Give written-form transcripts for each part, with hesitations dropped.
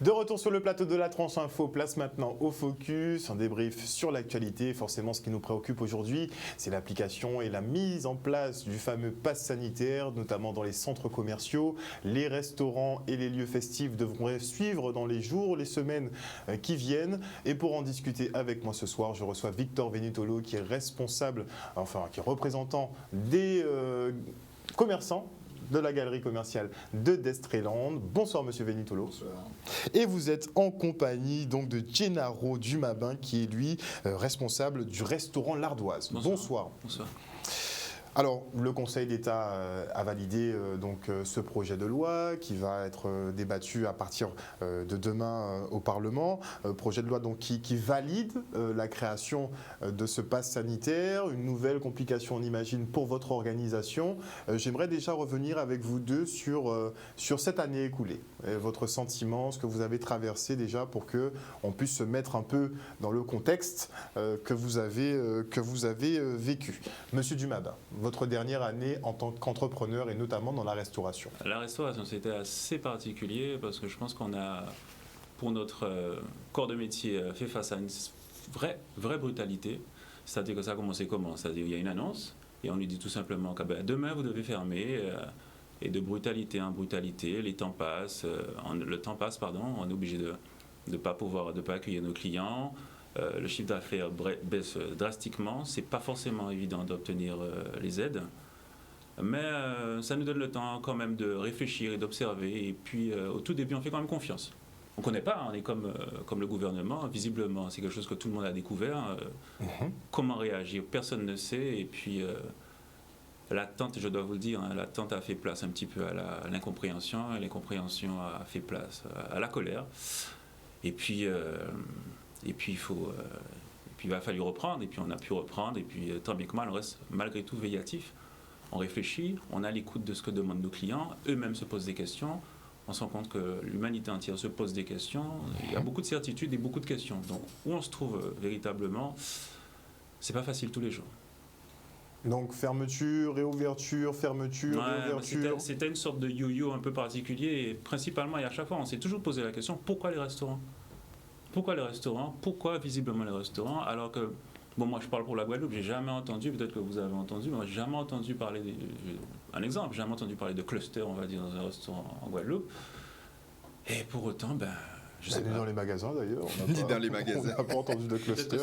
De retour sur le plateau de la Tranche Info, place maintenant au focus, un débrief sur l'actualité. Forcément, ce qui nous préoccupe aujourd'hui, c'est l'application et la mise en place du fameux pass sanitaire, notamment dans les centres commerciaux. Les restaurants et les lieux festifs devront suivre dans les jours, les semaines qui viennent. Et pour en discuter avec moi ce soir, je reçois Victor Venutolo, qui est responsable, qui est représentant des commerçants de la galerie commerciale de Destreland. Bonsoir Monsieur Venutolo. Bonsoir. Et vous êtes en compagnie donc de Gennaro Dumabin, qui est lui responsable du restaurant L'Ardoise. Bonsoir. Bonsoir. Alors, le Conseil d'État a validé ce projet de loi qui va être débattu à partir de demain au Parlement. Projet de loi donc, qui valide la création de ce pass sanitaire, une nouvelle complication, on imagine, pour votre organisation. J'aimerais déjà revenir avec vous deux sur cette année écoulée, votre sentiment, ce que vous avez traversé déjà pour qu'on puisse se mettre un peu dans le contexte que vous avez vécu. Monsieur Dumabin, votre dernière année en tant qu'entrepreneur et notamment dans la restauration. La restauration, c'était assez particulier parce que je pense qu'on a, pour notre corps de métier, fait face à une vraie brutalité. C'est-à-dire que ça a commencé comment? C'est-à-dire qu'il y a une annonce et on lui dit tout simplement que demain vous devez fermer. Et de brutalité en brutalité, le temps passe, on est obligé de ne pas accueillir nos clients. Le chiffre d'affaires baisse drastiquement. C'est pas forcément évident d'obtenir les aides, mais ça nous donne le temps quand même de réfléchir et d'observer. Et puis au tout début, on fait quand même confiance. On ne connaît pas, on est comme le gouvernement. Visiblement, c'est quelque chose que tout le monde a découvert. Comment réagir, personne ne sait. Et puis l'attente, je dois vous le dire, l'attente a fait place un petit peu à l'incompréhension. Et l'incompréhension a fait place à la colère. Et puis il va falloir reprendre, et puis on a pu reprendre, et puis tant bien que mal, on reste malgré tout veillatif. On réfléchit, on a l'écoute de ce que demandent nos clients, eux-mêmes se posent des questions. On se rend compte que l'humanité entière se pose des questions. Il y a beaucoup de certitudes et beaucoup de questions. Donc où on se trouve véritablement, c'est pas facile tous les jours. Donc fermeture, réouverture, fermeture, réouverture. C'était une sorte de yo-yo un peu particulier, et principalement, et à chaque fois, on s'est toujours posé la question, pourquoi les restaurants ? Pourquoi les restaurants? Pourquoi visiblement les restaurants? Alors que, moi je parle pour la Guadeloupe, j'ai jamais entendu, peut-être que vous avez entendu, moi j'ai jamais entendu parler, j'ai jamais entendu parler de cluster, on va dire, dans un restaurant en Guadeloupe. Et pour autant, je sais pas. Dans les magasins d'ailleurs. Dans les magasins. On n'a pas entendu de cluster.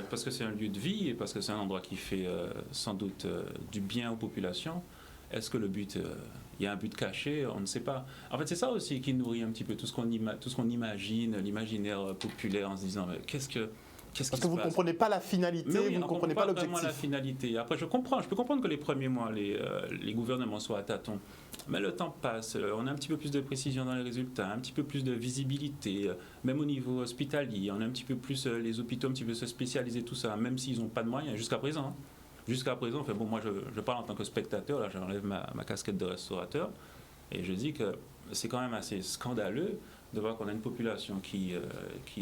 Parce que c'est un lieu de vie et parce que c'est un endroit qui fait sans doute du bien aux populations. Est-ce que le but, il y a un but caché? On ne sait pas. En fait, c'est ça aussi qui nourrit un petit peu tout ce qu'on imagine, l'imaginaire populaire, en se disant qu'est-ce qui Parce que vous ne comprenez pas la finalité, oui, vous ne comprenez pas l'objectif. Vraiment la finalité. Après, je peux comprendre que les premiers mois, les gouvernements soient à tâtons. Mais le temps passe, on a un petit peu plus de précision dans les résultats, un petit peu plus de visibilité, même au niveau hospitalier, on a un petit peu plus les hôpitaux, un petit peu se spécialiser, tout ça, même s'ils n'ont pas de moyens, jusqu'à présent. Jusqu'à présent, moi je parle en tant que spectateur, là j'enlève ma casquette de restaurateur, et je dis que c'est quand même assez scandaleux de voir qu'on a une population qui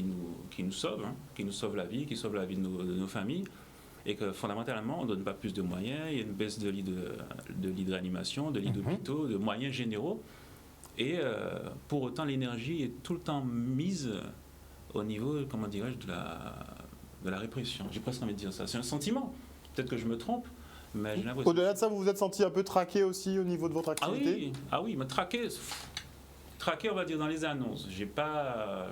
nous sauve, qui nous sauve la vie, qui sauve la vie de nos familles, et que fondamentalement on ne donne pas plus de moyens, il y a une baisse de lits de réanimation, de lits d'hôpitaux, de moyens généraux, et pour autant l'énergie est tout le temps mise au niveau, comment dirais-je, de la répression. J'ai presque envie de dire ça, c'est un sentiment. Peut-être que je me trompe, mais j'ai l'impression... Au-delà de ça, vous vous êtes senti un peu traqué aussi au niveau de votre activité? Ah oui, mais traqué, on va dire dans les annonces. J'ai pas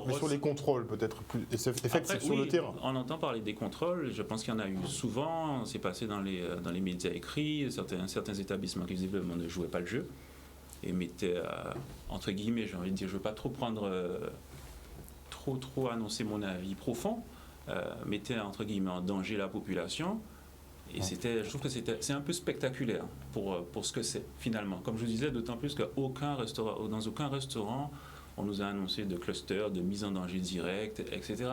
mais sur les contrôles peut-être plus effectifs sur le terrain. On entend parler des contrôles, je pense qu'il y en a eu souvent, c'est passé dans les médias écrits, certains établissements qui visiblement ne jouaient pas le jeu et mettaient, entre guillemets, j'ai envie de dire, je ne veux pas trop prendre, trop annoncer mon avis profond, mettait entre guillemets en danger la population, et je trouve que c'est un peu spectaculaire pour ce que c'est finalement. Comme je vous disais, d'autant plus dans aucun restaurant on nous a annoncé de clusters, de mise en danger directe, etc.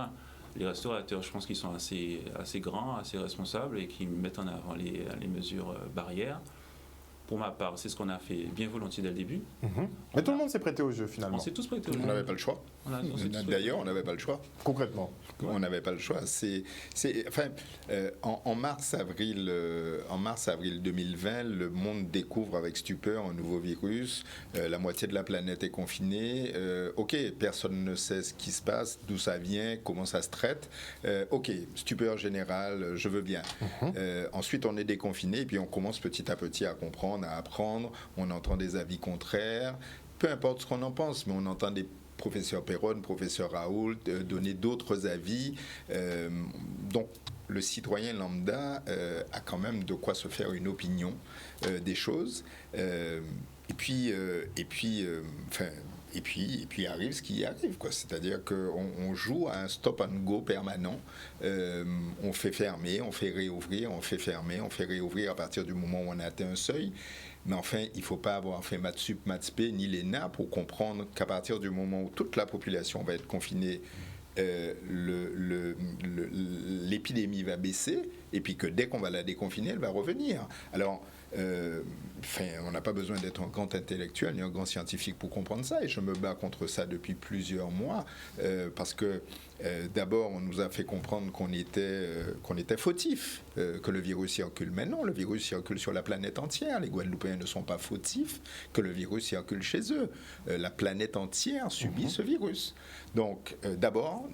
Les restaurateurs, je pense qu'ils sont assez grands, assez responsables et qui mettent en avant les mesures barrières. Pour ma part, c'est ce qu'on a fait bien volontiers dès le début. Mais tout le monde s'est prêté au jeu finalement. On s'est tous prêtés au jeu. On n'avait pas le choix. On s'est tous fait. D'ailleurs, on n'avait pas le choix. Concrètement. On n'avait pas le choix. En mars-avril 2020, le monde découvre avec stupeur un nouveau virus. La moitié de la planète est confinée. Ok, personne ne sait ce qui se passe, d'où ça vient, comment ça se traite. Ok, stupeur générale, je veux bien. Ensuite, on est déconfiné et puis on commence petit à petit à comprendre, à apprendre. On entend des avis contraires. Peu importe ce qu'on en pense, mais on entend des professeur Perron, professeur Raoult, donner d'autres avis. Donc, le citoyen lambda a quand même de quoi se faire une opinion des choses. Et puis arrive ce qui arrive, quoi. C'est-à-dire qu'on joue à un stop and go permanent. On fait fermer, on fait réouvrir, on fait fermer, on fait réouvrir à partir du moment où on a atteint un seuil. Mais enfin, il ne faut pas avoir fait maths sup, maths spé, ni l'ENA pour comprendre qu'à partir du moment où toute la population va être confinée, l'épidémie va baisser, et puis que dès qu'on va la déconfiner, elle va revenir. Alors, on n'a pas besoin d'être un grand intellectuel ni un grand scientifique pour comprendre ça, et je me bats contre ça depuis plusieurs mois, parce que d'abord, on nous a fait comprendre qu'on était fautif, que le virus circule. Mais non, le virus circule sur la planète entière. Les Guadeloupéens ne sont pas fautifs, que le virus circule chez eux. La planète entière subit ce virus. Donc, d'abord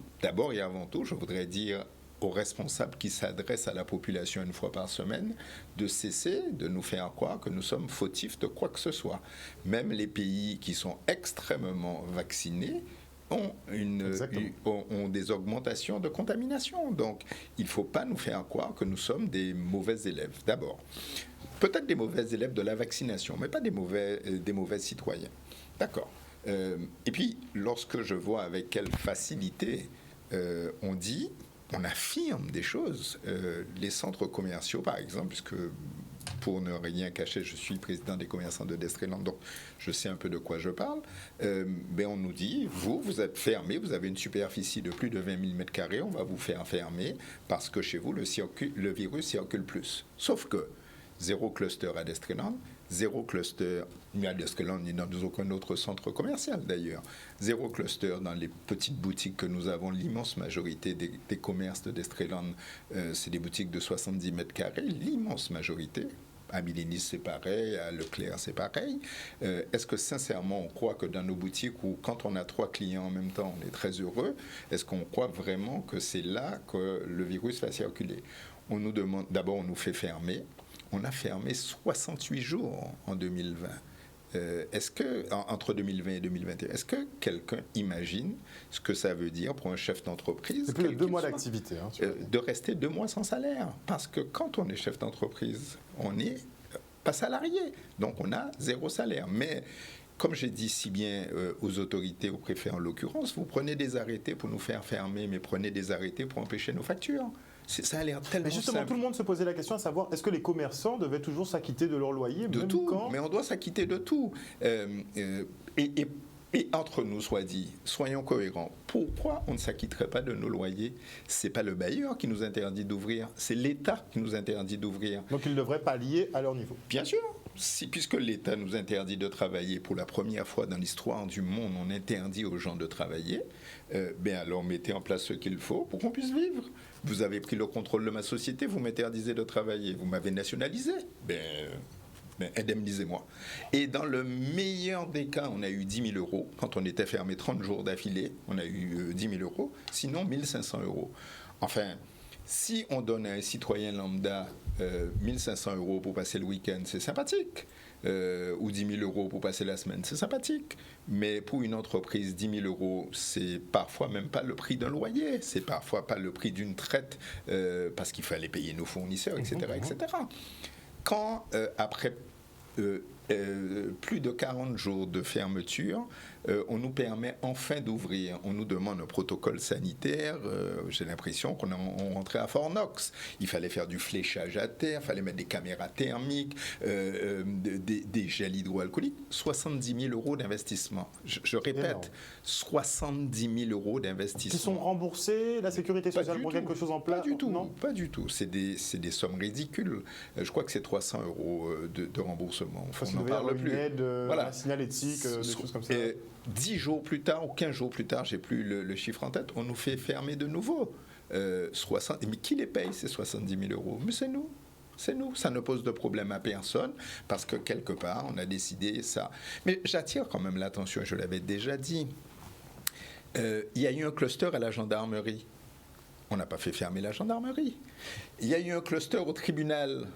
et avant tout, je voudrais dire aux responsables qui s'adressent à la population une fois par semaine de cesser de nous faire croire que nous sommes fautifs de quoi que ce soit. Même les pays qui sont extrêmement vaccinés ont des augmentations de contamination. Donc, il ne faut pas nous faire croire que nous sommes des mauvais élèves. D'abord, peut-être des mauvais élèves de la vaccination, mais pas des mauvais citoyens. D'accord. Et puis, lorsque je vois avec quelle facilité on affirme des choses. Les centres commerciaux, par exemple, puisque pour ne rien cacher, je suis président des commerçants de Destréland, donc je sais un peu de quoi je parle. On nous dit, vous êtes fermé, vous avez une superficie de plus de 20 000 m², on va vous faire fermer parce que chez vous, le virus circule plus. Sauf que zéro cluster à Destréland, zéro cluster ni à Destréland ni dans aucun autre centre commercial d'ailleurs. Zéro cluster dans les petites boutiques que nous avons. L'immense majorité des commerces de Destréland, c'est des boutiques de 70 m², l'immense majorité. À Millénis, c'est pareil, à Leclerc, c'est pareil. Est-ce que sincèrement, on croit que dans nos boutiques où quand on a 3 clients en même temps, on est très heureux, est-ce qu'on croit vraiment que c'est là que le virus va circuler? On nous demande, d'abord on nous fait fermer. On a fermé 68 jours en 2020. Entre 2020 et 2021, est-ce que quelqu'un imagine ce que ça veut dire pour un chef d'entreprise? C'est plus de 2 mois d'activité. De rester 2 mois sans salaire. Parce que quand on est chef d'entreprise, on n'est pas salarié. Donc on a 0 salaire. Mais comme j'ai dit si bien aux autorités, aux préfets en l'occurrence, vous prenez des arrêtés pour nous faire fermer, mais prenez des arrêtés pour empêcher nos factures. Ça a l'air tellement Mais justement, simple. tout le monde se posait la question à savoir, est-ce que les commerçants devaient toujours s'acquitter de leur loyer? De même tout, quand... mais on doit s'acquitter de tout. Et entre nous, soit dit, soyons cohérents. Pourquoi on ne s'acquitterait pas de nos loyers? C'est pas le bailleur qui nous interdit d'ouvrir, c'est l'État qui nous interdit d'ouvrir. Donc ils devraient pallier à leur niveau. Bien sûr. Puisque l'État nous interdit de travailler pour la première fois dans l'histoire du monde, on interdit aux gens de travailler, alors mettez en place ce qu'il faut pour qu'on puisse vivre. Vous avez pris le contrôle de ma société, vous m'interdisez de travailler, vous m'avez nationalisé, indemnisez-moi. Et dans le meilleur des cas, on a eu 10 000 euros. Quand on était fermé 30 jours d'affilée, on a eu 10 000 euros, sinon 1 500 euros. Enfin, si on donne à un citoyen lambda 1 500 euros pour passer le week-end, c'est sympathique. Ou 10 000 euros pour passer la semaine, c'est sympathique. Mais pour une entreprise, 10 000 euros, c'est parfois même pas le prix d'un loyer, c'est parfois pas le prix d'une traite, parce qu'il fallait payer nos fournisseurs, etc. etc. Quand, après plus de 40 jours de fermeture, on nous permet enfin d'ouvrir. On nous demande un protocole sanitaire. J'ai l'impression qu'on rentrait à Fort Knox. Il fallait faire du fléchage à terre, il fallait mettre des caméras thermiques, des gels hydroalcooliques. 70 000 euros d'investissement. Je répète, 70 000 euros d'investissement. Qui sont remboursés, la sécurité sociale pour quelque chose en place? Pas du tout, non, pas du tout. C'est des sommes ridicules. Je crois que c'est 300 euros de remboursement. On en parle plus. Une aide, un signalétique, des choses comme ça. 10 jours plus tard ou 15 jours plus tard, j'ai plus le chiffre en tête, on nous fait fermer de nouveau. 60, mais qui les paye ces 70 000 euros? Mais c'est nous. C'est nous. Ça ne pose de problème à personne parce que quelque part, on a décidé ça. Mais j'attire quand même l'attention, je l'avais déjà dit. Il y a eu un cluster à la gendarmerie. On n'a pas fait fermer la gendarmerie. Il y a eu un cluster au tribunal.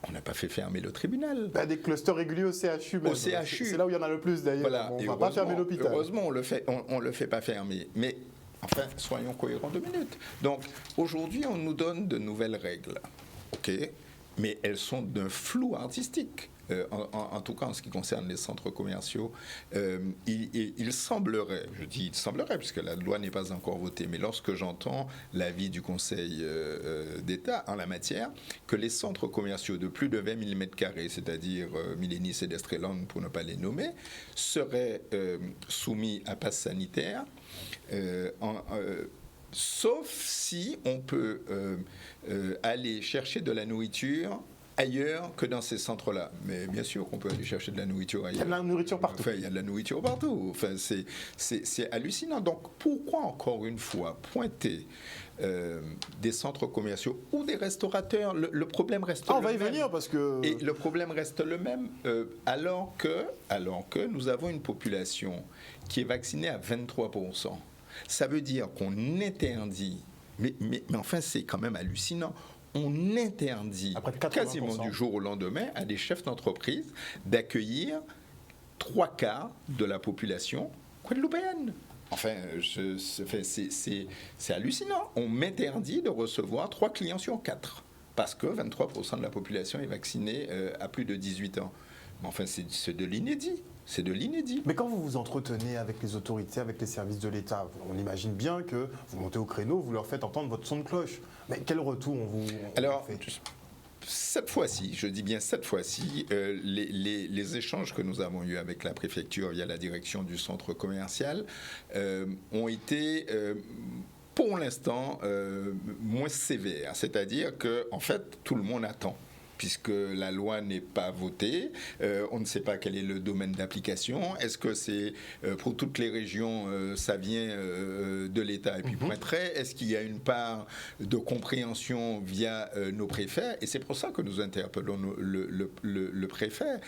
On n'a pas fait fermer le tribunal. Des clusters réguliers au CHU. Même. Au CHU. C'est là où il y en a le plus d'ailleurs. Voilà. On ne va pas fermer l'hôpital. Heureusement, on le fait pas fermer. Mais enfin, soyons cohérents 2 minutes. Donc, aujourd'hui, on nous donne de nouvelles règles. OK, mais elles sont d'un flou artistique. En tout cas, en ce qui concerne les centres commerciaux, il semblerait, je dis il semblerait, puisque la loi n'est pas encore votée, mais lorsque j'entends l'avis du Conseil d'État en la matière, que les centres commerciaux de plus de 20 000 m², c'est-à-dire Millénis et Destreland, pour ne pas les nommer, seraient soumis à passe sanitaire, sauf si on peut aller chercher de la nourriture ailleurs que dans ces centres-là. Mais bien sûr qu'on peut aller chercher de la nourriture ailleurs. Il y a de la nourriture partout. Enfin, il y a de la nourriture partout. Enfin, c'est hallucinant. Donc, pourquoi, encore une fois, pointer des centres commerciaux ou des restaurateurs? Le problème reste le même. On va y venir parce que... Et le problème reste le même alors que nous avons une population qui est vaccinée à 23%. Ça veut dire qu'on interdit, mais enfin, c'est quand même hallucinant. On interdit quasiment du jour au lendemain à des chefs d'entreprise d'accueillir 3/4 de la population guadeloupéenne. Enfin, c'est hallucinant. On m'interdit de recevoir 3 clients sur 4 parce que 23% de la population est vaccinée à plus de 18 ans. Mais enfin, c'est de l'inédit. C'est de l'inédit. Mais quand vous vous entretenez avec les autorités, avec les services de l'État, on imagine bien que vous montez au créneau, vous leur faites entendre votre son de cloche. Mais quel retour on vous fait? Cette fois-ci, je dis bien cette fois-ci, les échanges que nous avons eus avec la préfecture via la direction du centre commercial ont été... pour l'instant, moins sévères. C'est-à-dire que, en fait, tout le monde attend. Puisque la loi n'est pas votée, on ne sait pas quel est le domaine d'application. Est-ce que c'est pour toutes les régions, ça vient de l'État et puis point trait? Est-ce qu'il y a une part de compréhension via nos préfets? Et c'est pour ça que nous interpellons le préfet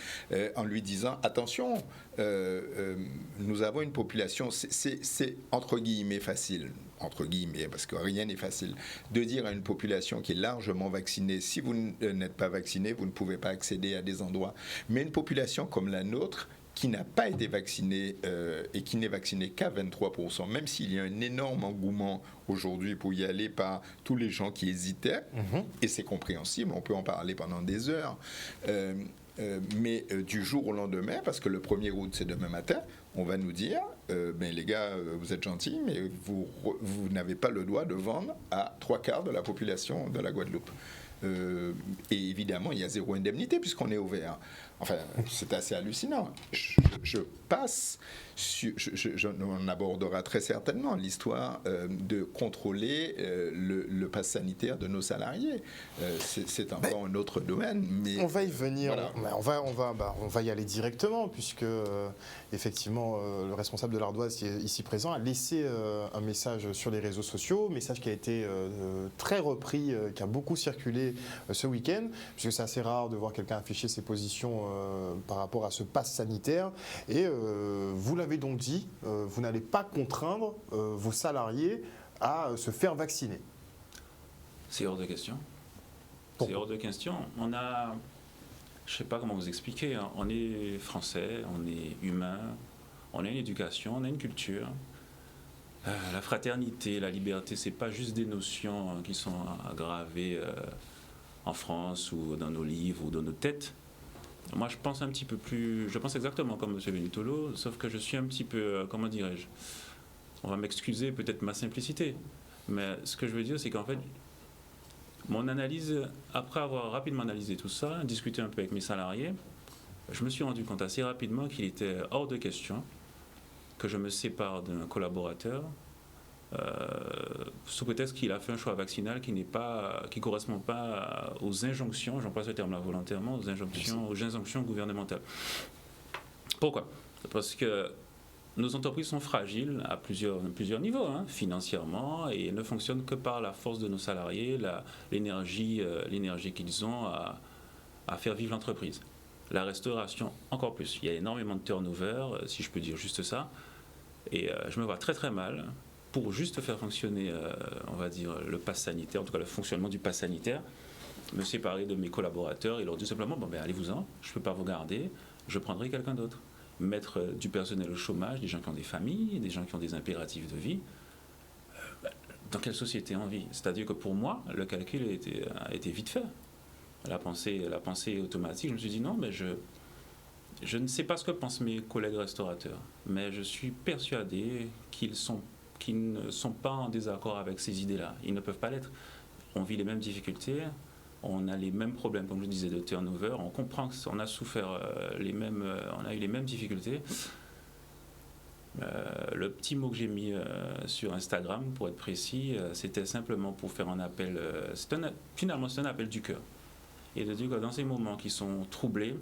en lui disant attention, nous avons une population, c'est entre guillemets facile. Entre guillemets, parce que rien n'est facile, de dire à une population qui est largement vaccinée, si vous n'êtes pas vacciné, vous ne pouvez pas accéder à des endroits. Mais une population comme la nôtre, qui n'a pas été vaccinée et qui n'est vaccinée qu'à 23%, même s'il y a un énorme engouement aujourd'hui pour y aller par tous les gens qui hésitaient, et c'est compréhensible, on peut en parler pendant des heures, mais du jour au lendemain, parce que le 1er août, c'est demain matin, on va nous dire, ben les gars, vous êtes gentils, mais vous n'avez pas le droit de vendre à 3/4 de la population de la Guadeloupe. Et évidemment, il y a 0 indemnité puisqu'on est ouvert. Enfin, c'est assez hallucinant. Je passe, on abordera très certainement l'histoire de contrôler le pass sanitaire de nos salariés. C'est encore un autre domaine. Mais on va y venir. Voilà. On va y aller directement puisque effectivement le responsable de l'Ardoise ici présent a laissé un message sur les réseaux sociaux, message qui a été très repris, qui a beaucoup circulé ce week-end, puisque c'est assez rare de voir quelqu'un afficher ses positions par rapport à ce pass sanitaire. Et vous l'avez donc dit, vous n'allez pas contraindre vos salariés à se faire vacciner. C'est hors de question. C'est hors de question. On a, je ne sais pas comment vous expliquer, hein. On est français, on est humain, on a une éducation, on a une culture. La fraternité, la liberté, ce n'est pas juste des notions qui sont gravées en France ou dans nos livres ou dans nos têtes. Moi, je pense un petit peu plus... Je pense exactement comme M. Benitolo, sauf que je suis un petit peu... comment dirais-je? On va m'excuser peut-être ma simplicité. Mais ce que je veux dire, c'est qu'en fait, mon analyse, après avoir rapidement analysé tout ça, discuté un peu avec mes salariés, je me suis rendu compte assez rapidement qu'il était hors de question que je me sépare d'un collaborateur sous prétexte qu'il a fait un choix vaccinal qui ne correspond pas aux injonctions, j'emploie ce terme-là volontairement, aux injonctions gouvernementales. Pourquoi? Parce que nos entreprises sont fragiles à plusieurs niveaux, hein, financièrement, et ne fonctionnent que par la force de nos salariés, l'énergie qu'ils ont à faire vivre l'entreprise. La restauration, encore plus. Il y a énormément de turnover, si je peux dire juste ça, et je me vois très très mal pour juste faire fonctionner, on va dire, le pass sanitaire, en tout cas le fonctionnement du pass sanitaire, me séparer de mes collaborateurs et leur dire simplement, bon ben allez-vous-en, je ne peux pas vous garder, je prendrai quelqu'un d'autre. Mettre du personnel au chômage, des gens qui ont des familles, des gens qui ont des impératifs de vie. Dans quelle société on vit? C'est-à-dire que pour moi, le calcul a été vite fait. La pensée automatique, je me suis dit non, mais je ne sais pas ce que pensent mes collègues restaurateurs, mais je suis persuadé qu'ils ne sont pas en désaccord avec ces idées-là. Ils ne peuvent pas l'être. On vit les mêmes difficultés, on a les mêmes problèmes, comme je disais, de turnover. On comprend qu'on a souffert on a eu les mêmes difficultés. Le petit mot que j'ai mis sur Instagram, pour être précis, c'était simplement pour faire un appel. Finalement, c'est un appel du cœur. Et de dire que dans ces moments qui sont troublés,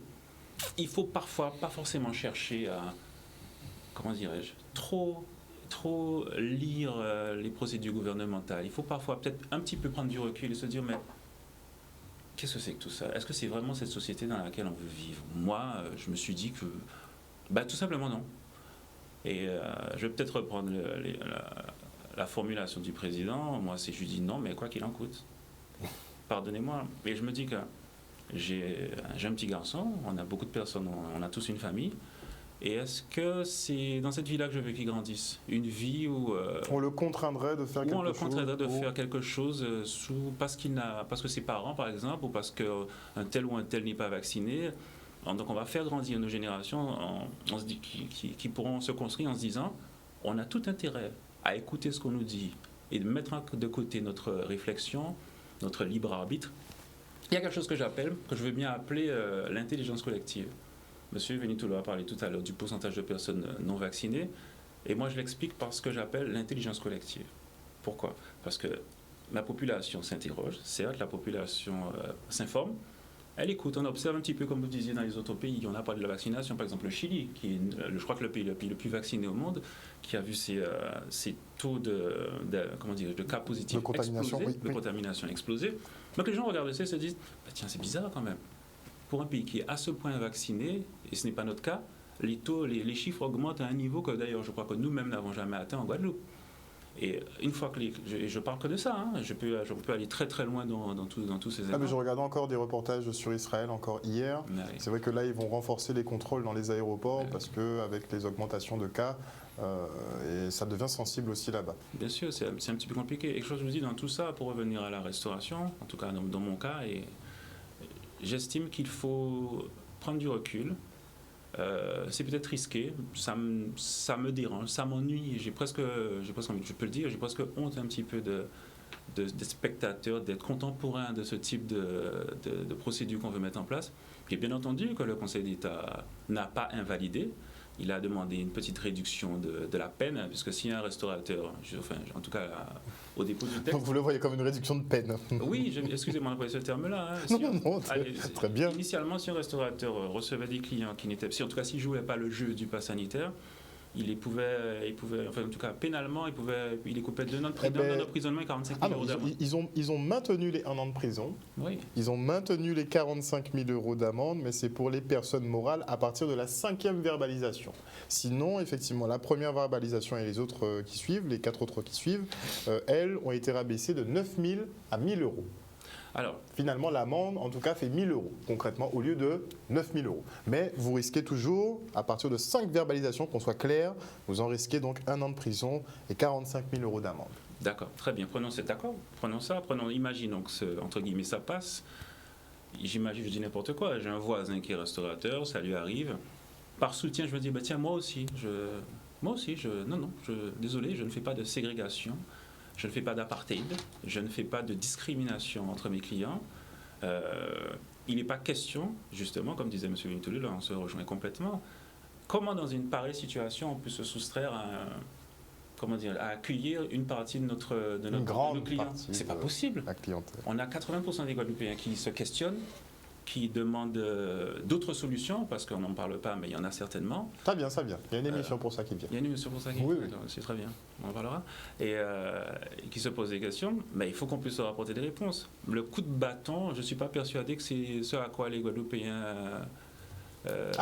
il faut parfois pas forcément chercher à, comment dirais-je, trop lire les procédures gouvernementales. Il faut parfois peut-être un petit peu prendre du recul et se dire, mais qu'est-ce que c'est que tout ça? Est-ce que c'est vraiment cette société dans laquelle on veut vivre? Moi, je me suis dit que, tout simplement non. Et je vais peut-être reprendre la formulation du président. Moi, je lui dis non, mais quoi qu'il en coûte. Pardonnez-moi. Et je me dis que j'ai un petit garçon, on a beaucoup de personnes, on a tous une famille. Et est-ce que c'est dans cette vie-là que je veux qu'il grandisse? Une vie où... on le contraindrait de faire quelque chose? On le contraindrait de faire quelque chose parce que ses parents, par exemple, ou parce qu'un tel ou un tel n'est pas vacciné. Donc on va faire grandir nos générations qui pourront se construire en se disant on a tout intérêt à écouter ce qu'on nous dit et de mettre de côté notre réflexion, notre libre arbitre. Il y a quelque chose que je veux bien appeler l'intelligence collective. Monsieur Benitoulou a parlé tout à l'heure du pourcentage de personnes non vaccinées, et moi je l'explique par ce que j'appelle l'intelligence collective. Pourquoi? Parce que la population s'interroge, certes, la population s'informe, elle écoute, on observe un petit peu comme vous disiez dans les autres pays, on a parlé de la vaccination, par exemple le Chili, qui est, je crois que le pays le plus vacciné au monde, qui a vu ses taux de cas positifs contamination exploser. Donc les gens regardent ça et se disent, tiens c'est bizarre quand même. Pour un pays qui est à ce point vacciné, et ce n'est pas notre cas, les chiffres augmentent à un niveau que d'ailleurs je crois que nous-mêmes n'avons jamais atteint en Guadeloupe. Et une fois que je parle que de ça, hein, je peux aller très très loin dans tous ces éléments. Mais je regardais encore des reportages sur Israël encore hier. Oui. C'est vrai que là ils vont renforcer les contrôles dans les aéroports parce qu'avec les augmentations de cas, et ça devient sensible aussi là-bas. Bien sûr, c'est un petit peu compliqué. Et quelque chose je vous dis dans tout ça, pour revenir à la restauration, en tout cas dans mon cas, et j'estime qu'il faut prendre du recul. C'est peut-être risqué, ça me dérange, ça m'ennuie, j'ai presque envie, je peux le dire, j'ai presque honte un petit peu des spectateurs, d'être contemporains de ce type de procédure qu'on veut mettre en place. Puis bien entendu que le Conseil d'État n'a pas invalidé, il a demandé une petite réduction de la peine, puisque si un restaurateur, en tout cas au dépôt du texte... Donc vous le voyez comme une réduction de peine? Oui, excusez-moi d'employer ce terme-là. Hein, non, très bien. Initialement, si un restaurateur recevait des clients qui n'étaient... en tout cas, s'il ne jouait pas le jeu du pass sanitaire, il pouvait, enfin en tout cas pénalement, il les coupait d'un an d'emprisonnement et 45 000 euros d'amende. Ils ont maintenu les 1 an de prison, oui. Ils ont maintenu les 45 000 euros d'amende, mais c'est pour les personnes morales à partir de la 5e verbalisation. Sinon, effectivement, la première verbalisation et les autres qui suivent, les 4 autres qui suivent, elles ont été rabaissées de 9 000 à 1 000 euros. Alors, finalement, l'amende, en tout cas, fait 1 000 euros, concrètement, au lieu de 9 000 euros. Mais vous risquez toujours, à partir de 5 verbalisations, qu'on soit clair, vous en risquez donc 1 an de prison et 45 000 euros d'amende. D'accord, très bien. Prenons cet accord, imaginons que, entre guillemets, ça passe. J'imagine, je dis n'importe quoi, j'ai un voisin qui est restaurateur, ça lui arrive. Par soutien, je me dis, tiens, moi aussi, désolé, je ne fais pas de ségrégation. Je ne fais pas d'apartheid, je ne fais pas de discrimination entre mes clients. Il n'est pas question, justement, comme disait M. Benitoulou, là on se rejoint complètement, comment dans une pareille situation on peut se soustraire à accueillir une partie de nos clients. C'est pas possible. La clientèle. On a 80% des Guadeloupéens qui se questionnent, qui demandent d'autres solutions, parce qu'on n'en parle pas, mais il y en a certainement. Ça vient. Il y a une émission pour ça qui vient. Il y a une émission pour ça qui Oui. c'est très bien, on en parlera. Et qui se pose des questions, mais il faut qu'on puisse leur apporter des réponses. Le coup de bâton, je ne suis pas persuadé que c'est ce à quoi les Guadeloupéens...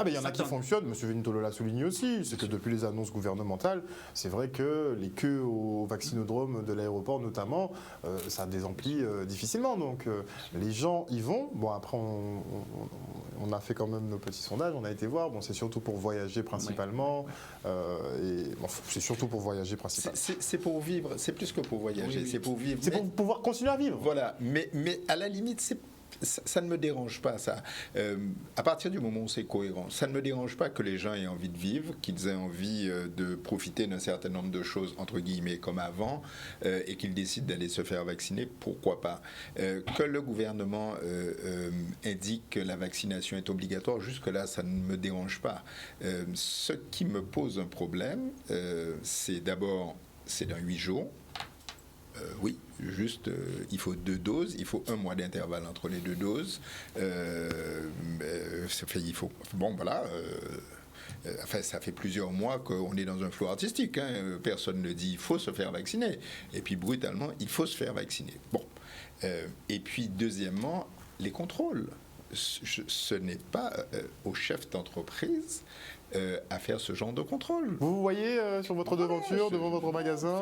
Mais il y en a qui fonctionnent, M. Vintolo l'a souligné aussi, c'est que depuis les annonces gouvernementales, c'est vrai que les queues au vaccinodrome de l'aéroport notamment, ça désemplit difficilement. Donc les gens y vont. Bon, après, on a fait quand même nos petits sondages, on a été voir. Bon, c'est surtout pour voyager principalement. C'est surtout pour voyager principalement. C'est pour vivre, c'est plus que pour voyager, Oui. c'est pour vivre. C'est pour pouvoir continuer à vivre. Voilà, mais à la limite, ça ne me dérange pas, ça. À partir du moment où c'est cohérent, ça ne me dérange pas que les gens aient envie de vivre, qu'ils aient envie de profiter d'un certain nombre de choses, entre guillemets, comme avant, et qu'ils décident d'aller se faire vacciner, pourquoi pas. Que le gouvernement indique que la vaccination est obligatoire, jusque-là, ça ne me dérange pas. Ce qui me pose un problème, c'est d'abord, c'est dans 8 jours. Oui, juste, il faut 2 doses, il faut 1 mois d'intervalle entre les 2 doses. Ça fait plusieurs mois qu'on est dans un flou artistique. Personne ne dit il faut se faire vacciner. Et puis brutalement, il faut se faire vacciner. Bon. Et puis deuxièmement, les contrôles. Ce n'est pas au chef d'entreprise à faire ce genre de contrôle. Vous voyez sur votre devanture, devant votre magasin,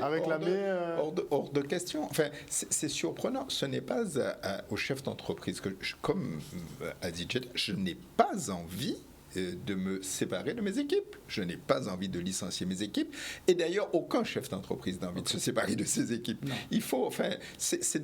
avec la baie... hors de question. Enfin, c'est surprenant. Ce n'est pas au chef d'entreprise que, comme a dit Jed, je n'ai pas envie de me séparer de mes équipes. Je n'ai pas envie de licencier mes équipes. Et d'ailleurs, aucun chef d'entreprise n'a envie de se séparer de ses équipes. Non. Il faut, c'est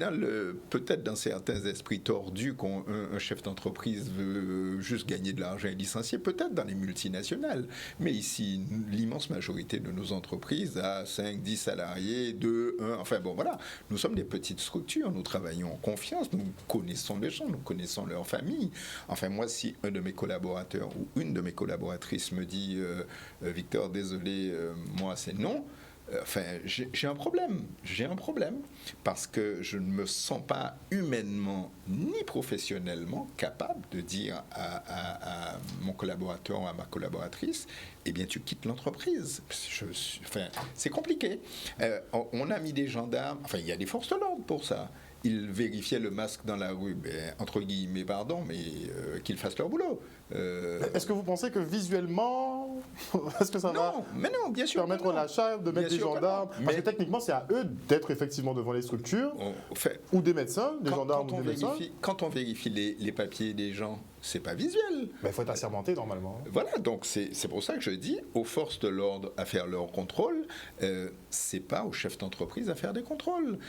peut-être dans certains esprits tordus qu'un chef d'entreprise veut juste gagner de l'argent et licencier, peut-être dans les multinationales. Mais ici, l'immense majorité de nos entreprises a 5, 10 salariés, 2, 1, enfin bon, voilà. Nous sommes des petites structures, nous travaillons en confiance, nous connaissons les gens, nous connaissons leurs familles. Enfin, moi, si un de mes collaborateurs ou une de mes collaboratrices me dit Victor, désolé, moi c'est non. J'ai un problème. J'ai un problème parce que je ne me sens pas humainement ni professionnellement capable de dire à mon collaborateur ou à ma collaboratrice, eh bien, tu quittes l'entreprise. C'est compliqué. On a mis des gendarmes. Enfin, il y a des forces de l'ordre pour ça. Ils vérifiaient le masque dans la rue, entre guillemets, pardon, mais qu'ils fassent leur boulot. Est-ce que vous pensez que visuellement, est-ce que ça va bien sûr, permettre l'achat de mettre des gendarmes? Parce que techniquement, c'est à eux d'être effectivement devant les structures, ou des médecins, des gendarmes ou des médecins. Quand on vérifie les papiers des gens, c'est pas visuel. Il faut être assermenté normalement. Voilà, donc c'est pour ça que je dis aux forces de l'ordre à faire leur contrôle. C'est pas aux chefs d'entreprise à faire des contrôles.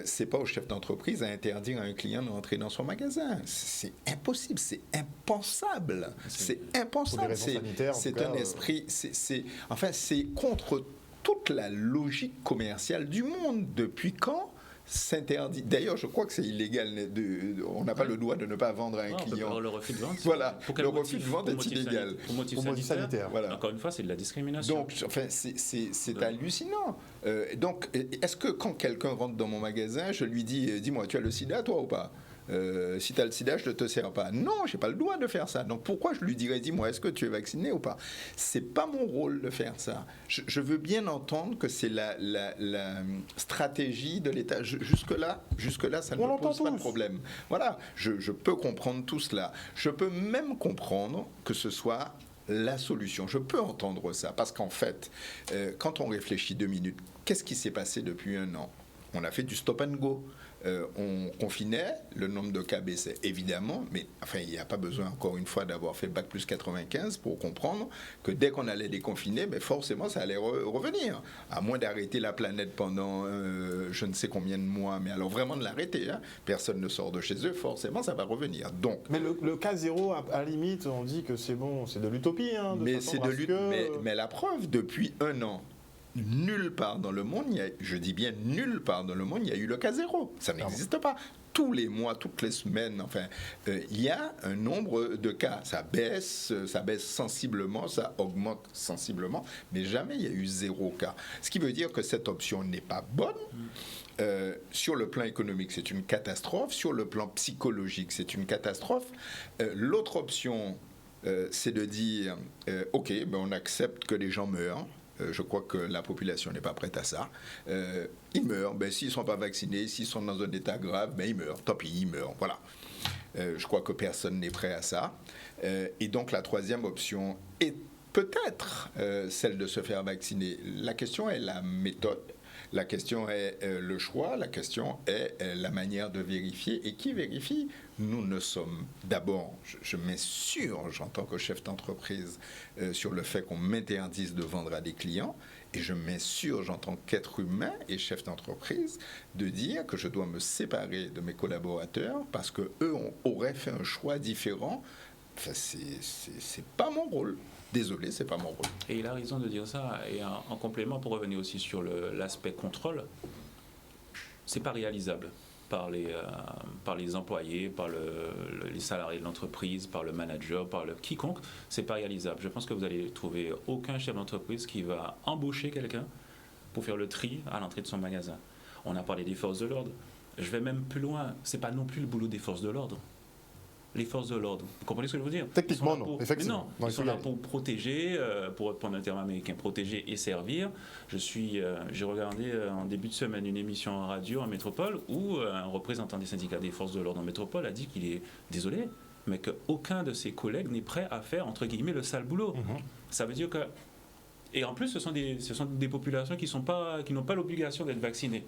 C'est pas aux chefs d'entreprise à interdire à un client d'entrer dans son magasin. C'est impossible, c'est impensable. C'est impensable. C'est un esprit. C'est contre toute la logique commerciale du monde. Depuis quand s'interdit? D'ailleurs, je crois que c'est illégal. On n'a pas le droit de ne pas vendre à un client. Le refus de vente. Voilà. Le refus de vente est illégal. Pour motif sanitaire. Voilà. Encore une fois, c'est de la discrimination. Donc, c'est hallucinant. Donc, est-ce que quand quelqu'un rentre dans mon magasin, je lui dis, dis-moi, tu as le sida, toi ou pas? Si tu as le sida, je ne te sers pas. Non, je n'ai pas le droit de faire ça. Donc pourquoi je lui dirais, dis-moi, est-ce que tu es vacciné ou pas? Ce n'est pas mon rôle de faire ça. Je veux bien entendre que c'est la stratégie de l'État. Jusque-là, ça ne me pose pas de problème. Voilà, je peux comprendre tout cela. Je peux même comprendre que ce soit la solution. Je peux entendre ça. Parce qu'en fait, quand on réfléchit 2 minutes, qu'est-ce qui s'est passé depuis 1 an? On a fait du stop and go. On confinait, le nombre de cas baissait évidemment, mais enfin, il n'y a pas besoin encore une fois d'avoir fait bac plus 95 pour comprendre que dès qu'on allait déconfiner, forcément ça allait revenir, à moins d'arrêter la planète pendant je ne sais combien de mois, mais alors vraiment de l'arrêter, personne ne sort de chez eux, forcément ça va revenir. Donc, mais le cas zéro, à la limite, on dit que c'est bon, c'est de l'utopie. Mais la preuve, depuis 1 an, nulle part dans le monde, je dis bien nulle part dans le monde, il y a eu le cas zéro. Ça n'existe pas. Tous les mois, toutes les semaines, enfin, il y a un nombre de cas. Ça baisse sensiblement, ça augmente sensiblement, mais jamais il y a eu 0 cas. Ce qui veut dire que cette option n'est pas bonne. Sur le plan économique, c'est une catastrophe. Sur le plan psychologique, c'est une catastrophe. L'autre option, c'est de dire, OK, ben on accepte que les gens meurent. Je crois que la population n'est pas prête à ça. Ils meurent. Ben, s'ils ne sont pas vaccinés, s'ils sont dans un état grave, ben, ils meurent. Tant pis, ils meurent. Voilà. Je crois que personne n'est prêt à ça. Et donc, la troisième option est peut-être celle de se faire vacciner. La question est la méthode. La question est le choix, la question est la manière de vérifier. Et qui vérifie? Nous ne sommes d'abord, je m'insurge en tant que chef d'entreprise sur le fait qu'on m'interdise de vendre à des clients, et je m'insurge en tant qu'être humain et chef d'entreprise de dire que je dois me séparer de mes collaborateurs parce qu'eux auraient fait un choix différent. Enfin, c'est pas mon rôle. Désolé, c'est pas mon rôle. Et il a raison de dire ça. Et en complément, pour revenir aussi sur l'aspect contrôle, c'est pas réalisable par les employés, par les salariés de l'entreprise, par le manager, par quiconque. C'est pas réalisable. Je pense que vous allez trouver aucun chef d'entreprise qui va embaucher quelqu'un pour faire le tri à l'entrée de son magasin. On a parlé des forces de l'ordre. Je vais même plus loin. C'est pas non plus le boulot des forces de l'ordre. Les forces de l'ordre. Vous comprenez ce que je veux dire? Techniquement, non. Effectivement. Non, ils sont là pour protéger, pour reprendre un terme américain, protéger et servir. J'ai regardé en début de semaine une émission en radio en métropole où un représentant des syndicats des forces de l'ordre en métropole a dit qu'il est désolé, mais qu'aucun de ses collègues n'est prêt à faire, entre guillemets, le sale boulot. Ça veut dire que... Et en plus, ce sont des populations qui n'ont pas l'obligation d'être vaccinées.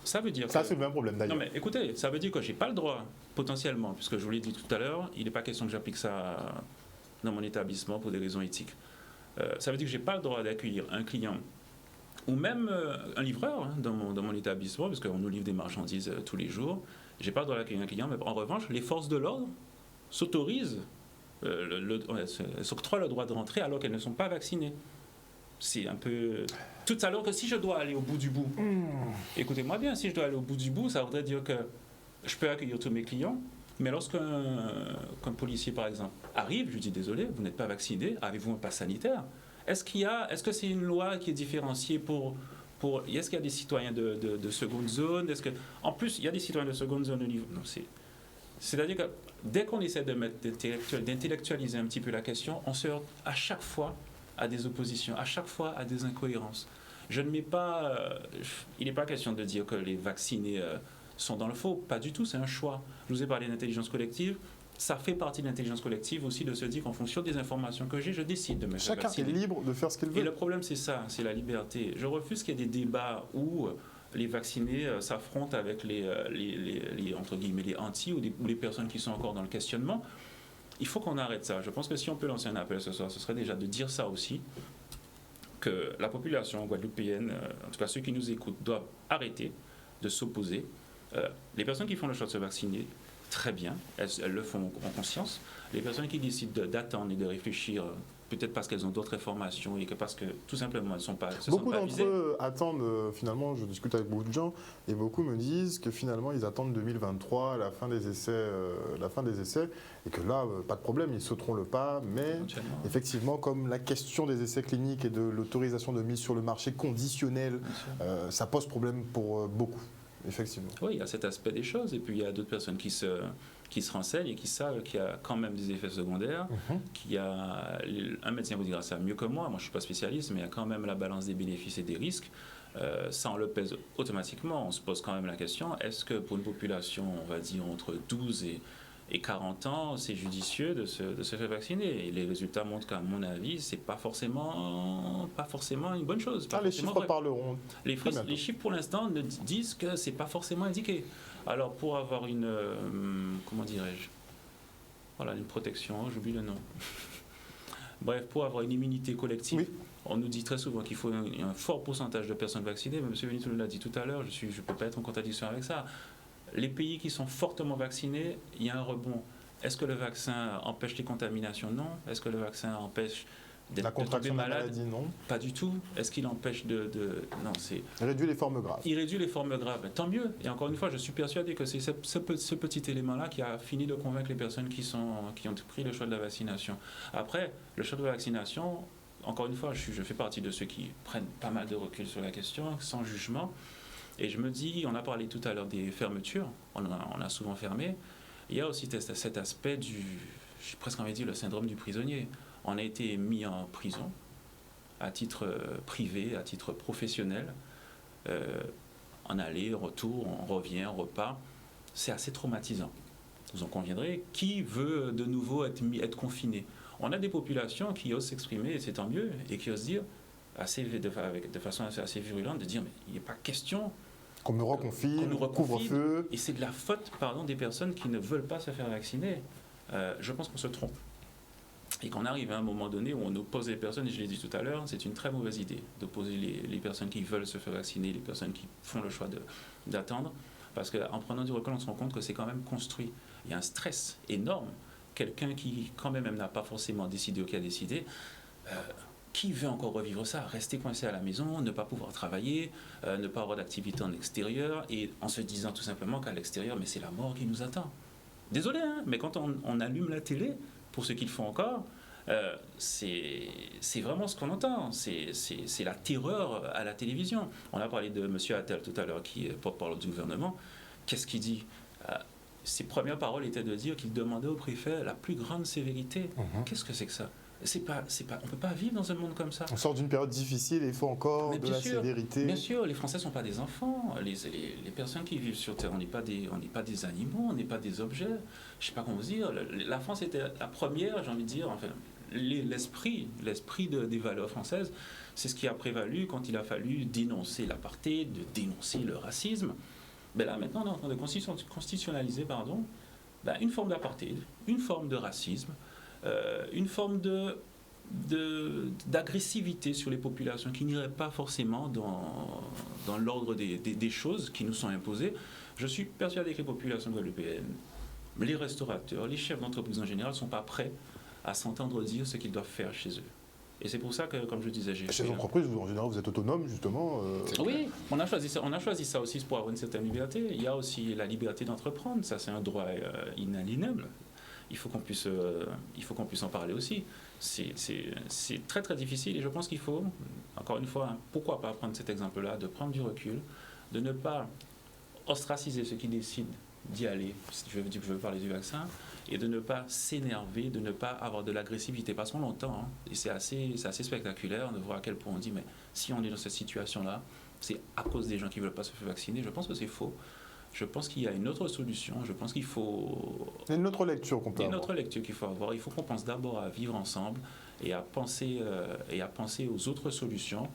Ça veut dire ça, c'est le même problème d'ailleurs. Non, mais écoutez, ça veut dire que je n'ai pas le droit, potentiellement, puisque je vous l'ai dit tout à l'heure, il n'est pas question que j'applique ça dans mon établissement pour des raisons éthiques. Ça veut dire que je n'ai pas le droit d'accueillir un client ou même un livreur dans mon établissement, parce qu'on nous livre des marchandises tous les jours. Je n'ai pas le droit d'accueillir un client, mais en revanche, les forces de l'ordre s'autorisent, s'octroient le droit de rentrer alors qu'elles ne sont pas vaccinées. C'est un peu... Tout à l'heure que si je dois aller au bout du bout, écoutez-moi bien, si je dois aller au bout du bout, ça voudrait dire que je peux accueillir tous mes clients, mais lorsqu'un policier, par exemple, arrive, je lui dis désolé, vous n'êtes pas vacciné, avez-vous un pass sanitaire? Est-ce que c'est une loi qui est différenciée est-ce qu'il y a des citoyens de seconde zone? En plus, il y a des citoyens de seconde zone au niveau... Non, c'est-à-dire que dès qu'on essaie d'intellectualiser un petit peu la question, on se heurte à chaque fois à des oppositions, à chaque fois à des incohérences. Je ne mets pas... il n'est pas question de dire que les vaccinés sont dans le faux. Pas du tout, c'est un choix. Je vous ai parlé d'intelligence collective. Ça fait partie de l'intelligence collective aussi de se dire qu'en fonction des informations que j'ai, je décide de me faire vacciner. Chacun est libre de faire ce qu'il veut. Et le problème, c'est ça, c'est la liberté. Je refuse qu'il y ait des débats où les vaccinés s'affrontent avec entre guillemets, les anti ou les personnes qui sont encore dans le questionnement. Il faut qu'on arrête ça. Je pense que si on peut lancer un appel ce soir, ce serait déjà de dire ça aussi, que la population guadeloupéenne, en tout cas ceux qui nous écoutent, doivent arrêter de s'opposer. Les personnes qui font le choix de se vacciner, très bien, elles le font en conscience. Les personnes qui décident d'attendre et de réfléchir, peut-être parce qu'elles ont d'autres informations et que parce que tout simplement elles ne sont pas visées. Beaucoup d'entre eux attendent, finalement, je discute avec beaucoup de gens, et beaucoup me disent que finalement ils attendent 2023, la fin des essais, et que là, pas de problème, ils sauteront le pas, mais effectivement, comme la question des essais cliniques et de l'autorisation de mise sur le marché conditionnelle, ça pose problème pour beaucoup. Effectivement. Oui, il y a cet aspect des choses, et puis il y a d'autres personnes qui se renseignent et qui savent qu'il y a quand même des effets secondaires, qu'il y a... Un médecin vous dira ça mieux que moi je ne suis pas spécialiste, mais il y a quand même la balance des bénéfices et des risques. Ça, on le pèse automatiquement, on se pose quand même la question, est-ce que pour une population, on va dire, entre 12 et 40 ans, c'est judicieux de se faire vacciner? Et les résultats montrent qu'à mon avis, c'est pas forcément une bonne chose. Les chiffres parleront. Les chiffres, pour l'instant, ne disent que c'est pas forcément indiqué. Alors, pour avoir une... comment dirais-je? Voilà, une protection, j'oublie le nom. Bref, pour avoir une immunité collective, on nous dit très souvent qu'il faut un fort pourcentage de personnes vaccinées. Mais M. Benito l'a dit tout à l'heure, je ne peux pas être en contradiction avec ça. Les pays qui sont fortement vaccinés, il y a un rebond. Est-ce que le vaccin empêche les contaminations? Non. Est-ce que le vaccin empêche la contraction de la maladie? Non. Pas du tout. Est-ce qu'il empêche Non, c'est... Il réduit les formes graves. Il réduit les formes graves. Tant mieux. Et encore une fois, je suis persuadé que c'est ce petit élément-là qui a fini de convaincre les personnes qui ont pris le choix de la vaccination. Après, le choix de la vaccination, encore une fois, je fais partie de ceux qui prennent pas mal de recul sur la question, sans jugement. Et je me dis, on a parlé tout à l'heure des fermetures, on a souvent fermé. Il y a aussi cet aspect j'ai presque envie de dire, le syndrome du prisonnier. On a été mis en prison à titre privé, à titre professionnel. En aller, retour, on revient, on repart. C'est assez traumatisant. Vous en conviendrez. Qui veut de nouveau être confiné? On a des populations qui osent s'exprimer, et c'est tant mieux, et qui osent dire, de façon assez virulente, de dire, mais il n'est pas question qu'on me reconfine, couvre-feu. Et c'est de la faute, des personnes qui ne veulent pas se faire vacciner. Je pense qu'on se trompe. Et qu'on arrive à un moment donné où on oppose les personnes, et je l'ai dit tout à l'heure, c'est une très mauvaise idée d'opposer les personnes qui veulent se faire vacciner, les personnes qui font le choix d'attendre, parce qu'en prenant du recul, on se rend compte que c'est quand même construit. Il y a un stress énorme. Quelqu'un qui, quand même n'a pas forcément décidé ou qui a décidé, qui veut encore revivre ça? Rester coincé à la maison, ne pas pouvoir travailler, ne pas avoir d'activité en extérieur, et en se disant tout simplement qu'à l'extérieur, mais c'est la mort qui nous attend. Désolé, hein, mais quand on allume la télé, pour ceux qui le font encore, c'est vraiment ce qu'on entend. C'est la terreur à la télévision. On a parlé de M. Attal tout à l'heure, qui est porte-parole du gouvernement. Qu'est-ce qu'il dit? Ses premières paroles étaient de dire qu'il demandait au préfet la plus grande sévérité. Qu'est-ce que c'est que ça? On ne peut pas vivre dans un monde comme ça. On sort d'une période difficile et il faut encore de la sévérité. Bien sûr, les Français ne sont pas des enfants. Les personnes qui vivent sur Terre, on n'est pas des animaux, on n'est pas des objets. Je ne sais pas comment vous dire. La France était la première, j'ai envie de dire, enfin, l'esprit des valeurs françaises, c'est ce qui a prévalu quand il a fallu dénoncer l'apartheid, de dénoncer le racisme. Ben là, maintenant, on est en train de constitutionnaliser une forme d'apartheid, une forme de racisme, une forme d'agressivité sur les populations qui n'irait pas forcément dans l'ordre des choses qui nous sont imposées. Je suis persuadé que les populations guadeloupéennes, les restaurateurs, les chefs d'entreprise en général ne sont pas prêts à s'entendre dire ce qu'ils doivent faire chez eux. Et c'est pour ça que, comme je disais, chez les entreprises, en général, vous êtes autonome, justement. Oui, on a choisi ça aussi pour avoir une certaine liberté. Il y a aussi la liberté d'entreprendre, ça c'est un droit inaliénable. Il faut qu'on puisse en parler aussi. C'est très très difficile et je pense qu'il faut, encore une fois, pourquoi pas prendre cet exemple-là, de prendre du recul, de ne pas ostraciser ceux qui décident d'y aller, si je veux parler du vaccin, et de ne pas s'énerver, de ne pas avoir de l'agressivité. Passons longtemps, et c'est assez spectaculaire de voir à quel point on dit, mais si on est dans cette situation-là, c'est à cause des gens qui ne veulent pas se faire vacciner. Je pense que c'est faux. Je pense qu'il y a une autre solution. Je pense qu'il faut... Il y a une autre lecture qu'on peut avoir. Une autre lecture qu'il faut avoir. Il faut qu'on pense d'abord à vivre ensemble et à penser aux autres solutions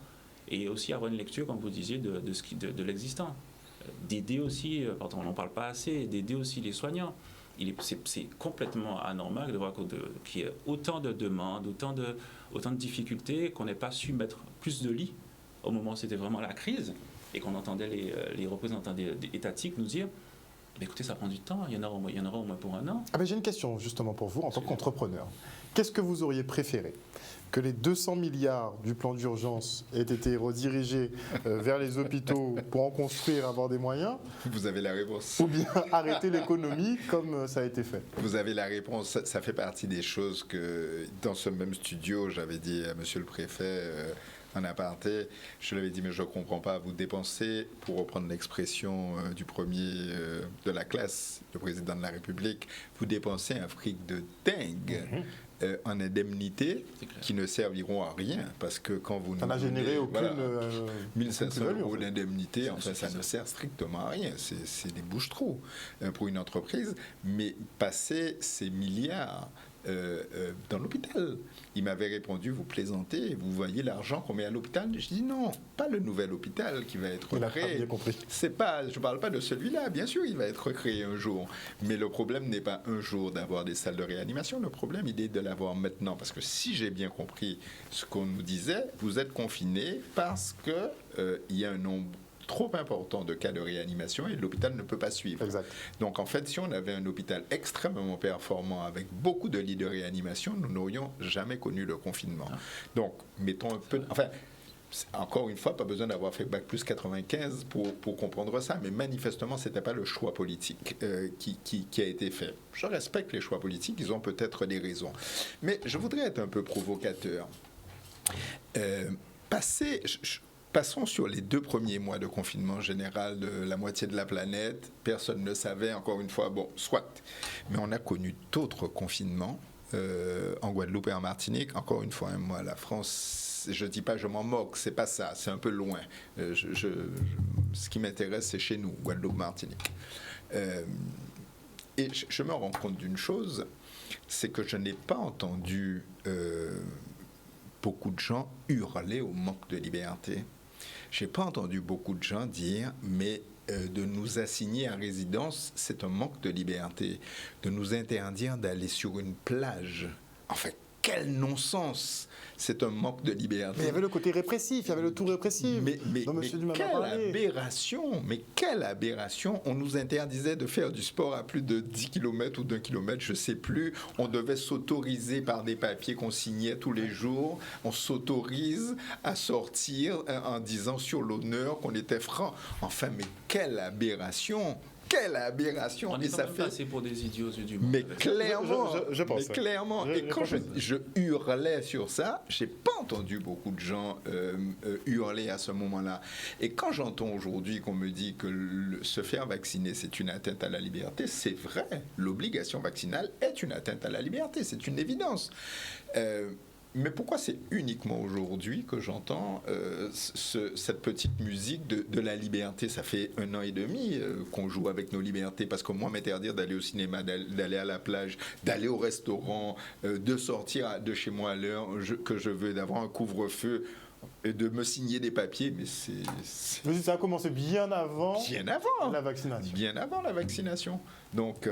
et aussi avoir une lecture, comme vous disiez, de l'existant. D'aider aussi, on n'en parle pas assez, d'aider aussi les soignants. C'est complètement anormal de voir qu'il y ait autant de demandes, autant de difficultés, qu'on n'ait pas su mettre plus de lits au moment où c'était vraiment la crise. Et qu'on entendait les représentants étatiques nous dire écoutez, ça prend du temps, il y en aura au moins pour un an. J'ai une question justement pour vous en tant qu'entrepreneur. Qu'est-ce que vous auriez préféré? Que les 200 milliards du plan d'urgence aient été redirigés vers les hôpitaux pour en construire, avoir des moyens? Vous avez la réponse. Ou bien arrêter l'économie comme ça a été fait? Vous avez la réponse. Ça fait partie des choses que dans ce même studio, j'avais dit à monsieur le préfet... en aparté, je lui avais dit, mais je ne comprends pas, vous dépensez, pour reprendre l'expression du premier de la classe, le président de la République, vous dépensez un fric de dingue en indemnités qui ne serviront à rien, parce que quand vous... Ça n'a généré aucune... 1500 € d'indemnité, enfin, ça ne sert strictement à rien, c'est des bouches-trous pour une entreprise, mais passer ces milliards... dans l'hôpital. Il m'avait répondu, vous plaisantez, vous voyez l'argent qu'on met à l'hôpital? Je dis non, pas le nouvel hôpital qui va être créé. Bien compris. Je ne parle pas de celui-là, bien sûr il va être créé un jour, mais le problème n'est pas un jour d'avoir des salles de réanimation, le problème il est de l'avoir maintenant, parce que si j'ai bien compris ce qu'on nous disait, vous êtes confinés parce qu'il y a un nombre trop important de cas de réanimation et l'hôpital ne peut pas suivre. Exact. Donc en fait, si on avait un hôpital extrêmement performant avec beaucoup de lits de réanimation, nous n'aurions jamais connu le confinement. Donc mettons un peu... Enfin, encore une fois, pas besoin d'avoir fait Bac plus 95 pour comprendre ça, mais manifestement, ce n'était pas le choix politique qui a été fait. Je respecte les choix politiques, ils ont peut-être des raisons. Mais je voudrais être un peu provocateur. Passons sur les 2 premiers mois de confinement général de la moitié de la planète. Personne ne savait, encore une fois, bon, soit. Mais on a connu d'autres confinements en Guadeloupe et en Martinique. Encore une fois, moi, la France, je ne dis pas je m'en moque, c'est pas ça, c'est un peu loin. Ce qui m'intéresse, c'est chez nous, Guadeloupe, Martinique. Et je me rends compte d'une chose, c'est que je n'ai pas entendu beaucoup de gens hurler au manque de liberté. Je n'ai pas entendu beaucoup de gens dire, mais de nous assigner à résidence, c'est un manque de liberté. De nous interdire d'aller sur une plage. En fait, quel non-sens! C'est un manque de liberté. Mais il y avait le côté répressif, il y avait le tout répressif. Mais Monsieur Dumas quelle a parlé. aberration! Mais quelle aberration! On nous interdisait de faire du sport à plus de 10 km ou d'1 kilomètre, je ne sais plus. On devait s'autoriser par des papiers qu'on signait tous les jours. On s'autorise à sortir en disant sur l'honneur qu'on était franc. Enfin, mais quelle aberration! Quelle aberration! On est quand même passé pour des idiots aux yeux du monde. Mais clairement, je pense. mais clairement. Et quand je hurlais sur ça, j'ai pas entendu beaucoup de gens hurler à ce moment-là. Et quand j'entends aujourd'hui qu'on me dit que se faire vacciner, c'est une atteinte à la liberté, c'est vrai. L'obligation vaccinale est une atteinte à la liberté, c'est une évidence. Mais pourquoi c'est uniquement aujourd'hui que j'entends cette petite musique de la liberté? Ça fait 1 an et demi qu'on joue avec nos libertés, parce que moi, m'interdire d'aller au cinéma, d'aller à la plage, d'aller au restaurant, de sortir de chez moi à l'heure que je veux, d'avoir un couvre-feu, et de me signer des papiers, mais Ça a commencé bien avant la vaccination. Bien avant la vaccination. Donc,